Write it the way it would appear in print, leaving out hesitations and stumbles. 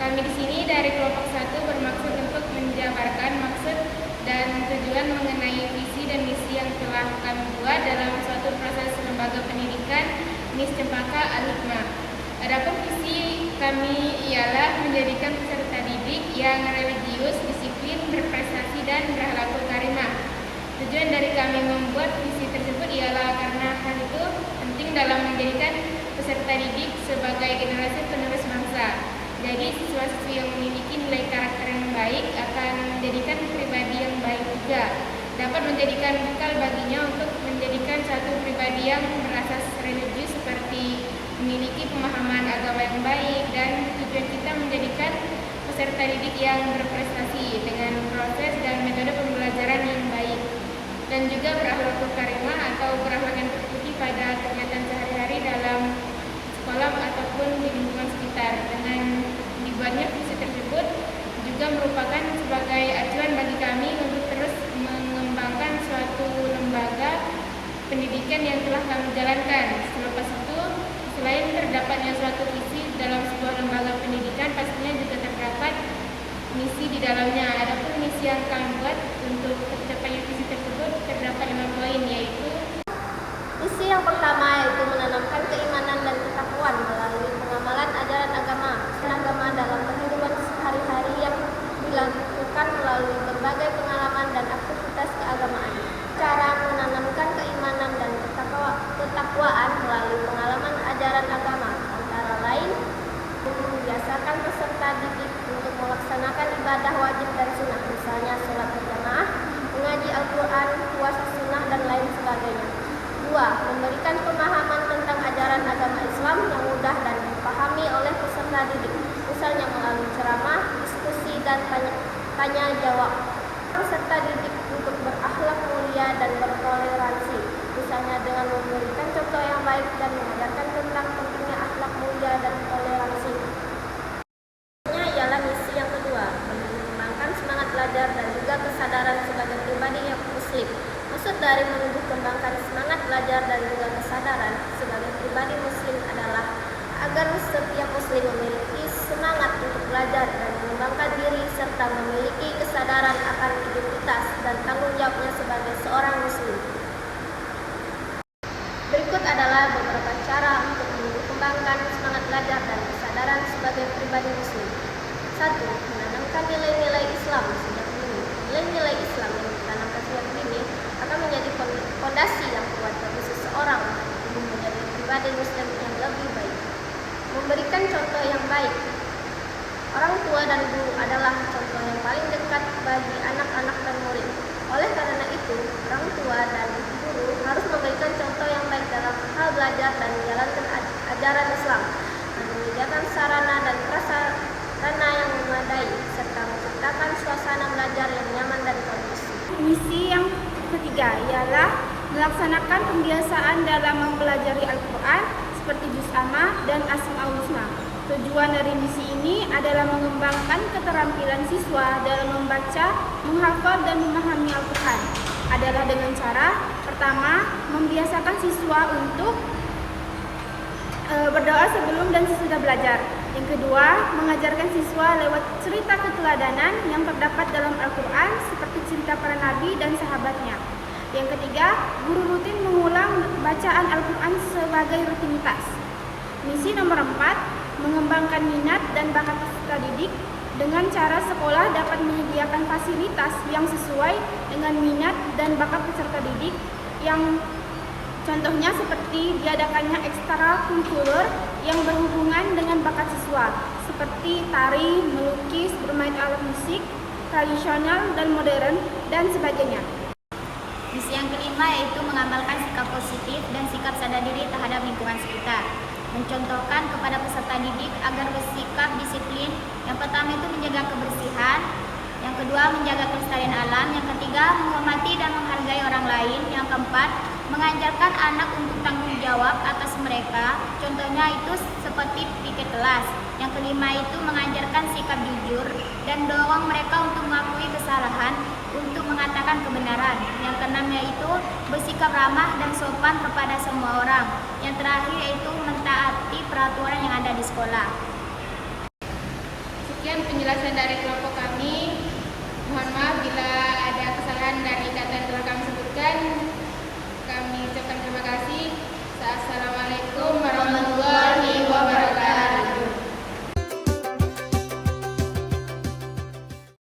Kami di sini dari kelompok 1 bermaksud untuk menjabarkan maksud dan tujuan mengenai visi dan misi yang telah kami buat dalam suatu proses lembaga pendidikan Miss Cempaka Al-Hikmah. Adapun visi kami ialah menjadikan peserta didik yang religius, disiplin, berprestasi, dan berakhlakul karimah. Tujuan dari kami membuat visi tersebut ialah karena hal itu penting dalam menjadikan peserta didik sebagai generasi penerus bangsa. Jadi siswa-siswi yang memiliki nilai karakter yang baik akan menjadikan pribadi yang baik juga. Dapat menjadikan bekal baginya untuk menjadikan satu pribadi yang berasas religius seperti memiliki pemahaman agama yang baik, dan tujuan kita menjadikan peserta didik yang berprestasi dengan proses dan metode pembelajaran yang baik, dan juga berakhlakul karimah atau berakhlak yang terpuji pada kegiatan sehari-hari dalam sekolah ataupun di lingkungan sekitar. Dengan dibuatnya visi tersebut juga merupakan sebagai acuan bagi kami untuk terus mengembangkan suatu lembaga pendidikan yang telah kami jalankan. Selepas itu, selain terdapatnya suatu visi dalam sebuah lembaga pendidikan, pastinya juga terdapat misi di dalamnya. Adapun misi yang kami buat untuk tercapainya visi tersebut terdapat 5 poin, yaitu misi yang pertama yaitu menanamkan keimanan dan ketakwaan melalui pengamalan ajaran agama dalam kehidupan sehari-hari yang dilakukan melalui berbagai pengalaman dan aktivitas keagamaan. Cara menanamkan keimanan dan ketakwaan melalui pengalaman ajaran agama antara lain membiasakan peserta didik untuk melaksanakan ibadah wajib dan sunnah, misalnya sholat berjamaah, mengaji Al-Quran, puasa sunnah, dan lain sebagainya. 2. Memberikan pemahaman tentang ajaran agama Islam yang mudah dan dipahami oleh peserta didik, misalnya melalui ceramah, diskusi, dan tanya jawab. Peserta didik untuk berakhlak mulia dan bertoleransi, misalnya dengan memberikan contoh yang baik dan mengajarkan tentang pentingnya akhlak mulia dan toleransi. Ialah misi yang kedua, mengembangkan semangat belajar dan juga kesadaran sebagai pribadi yang muslim. Maksud dari menumbuh kembangkan semangat belajar dan juga kesadaran sebagai pribadi muslim adalah agar setiap muslim memiliki semangat untuk belajar dan mengembangkan diri serta memiliki kesadaran akan identitas dan tanggung jawabnya sebagai seorang muslim. Berikut adalah beberapa cara untuk menumbuh kembangkan semangat belajar dan kesadaran sebagai pribadi muslim. 1. Menanamkan nilai-nilai Islam sejak dini. Nilai-nilai Islam yang ditanamkan sejak dini akan menjadi fondasi yang kuat bagi seseorang untuk menjadi pribadi muslim yang lebih baik. Memberikan contoh yang baik. Orang tua dan guru adalah contoh yang paling dekat bagi anak-anak dan murid. Oleh karena itu, orang tua dan guru harus memberikan contoh yang baik dalam hal belajar dan menjalankan ajaran Islam, dan menyediakan sarana dan prasarana yang memadai, serta menciptakan suasana belajar yang nyaman dan kondusif. Misi yang ketiga ialah melaksanakan pembiasaan dalam mempelajari Al-Quran seperti Juz Amma dan Asmaul Husna. Tujuan dari misi ini adalah mengembangkan keterampilan siswa dalam membaca, menghafal, dan memahami Al-Quran. Adalah dengan cara pertama, membiasakan siswa untuk berdoa sebelum dan sesudah belajar. Yang kedua, mengajarkan siswa lewat cerita keteladanan yang terdapat dalam Al-Quran seperti cerita para nabi dan sahabatnya. Yang ketiga, guru rutin mengulang bacaan Al-Quran sebagai rutinitas. Misi nomor 4, mengembangkan minat dan bakat peserta didik dengan cara sekolah dapat menyediakan fasilitas yang sesuai dengan minat dan bakat peserta didik, yang contohnya seperti diadakannya ekstrakurikuler yang berhubungan dengan bakat siswa seperti tari, melukis, bermain alat musik tradisional dan modern, dan sebagainya. Misi yang kelima yaitu mengamalkan sikap positif dan sikap sadar diri terhadap lingkungan sekitar. Mencontohkan kepada peserta didik agar bersikap disiplin. Yang pertama itu menjaga kebersihan, yang kedua menjaga kelestarian alam, yang ketiga menghormati dan menghargai orang lain, yang keempat mengajarkan anak untuk tanggung jawab atas mereka, contohnya itu seperti pikir kelas. Yang kelima itu mengajarkan sikap jujur dan dorong mereka untuk mengakui kesalahan, untuk mengatakan kebenaran. Yang keenam yaitu bersikap ramah dan sopan kepada semua orang. Yang terakhir yaitu mentaati peraturan yang ada di sekolah. Sekian penjelasan dari kelompok kami. Mohon maaf bila ada kesalahan dari